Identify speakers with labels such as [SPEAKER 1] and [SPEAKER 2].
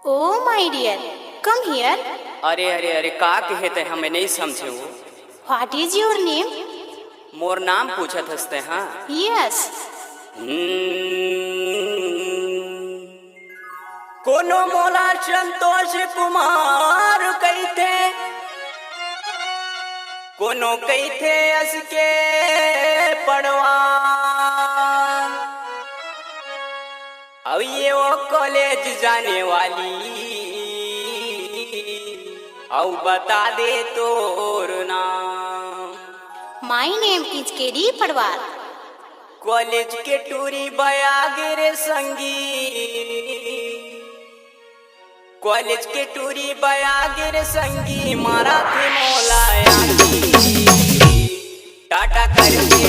[SPEAKER 1] Oh my dear, come here.
[SPEAKER 2] अरे अरे अरे का कहते हमें नहीं समझे वो।
[SPEAKER 1] What is your name?
[SPEAKER 2] मोर नाम पूछत हंसते हाँ।
[SPEAKER 1] Yes.
[SPEAKER 2] कोनो मोला संतोष कुमार कहते, कोनो कहते असके पड़वार। अब ये वो कॉलेज जाने वाली अब बता दे तोर नाम।
[SPEAKER 1] My name is KD Padwar.
[SPEAKER 2] College के टूरी बयागिर संगी, कॉलेज के टूरी बयागिर संगी मारा थे मौलाया टाटा करके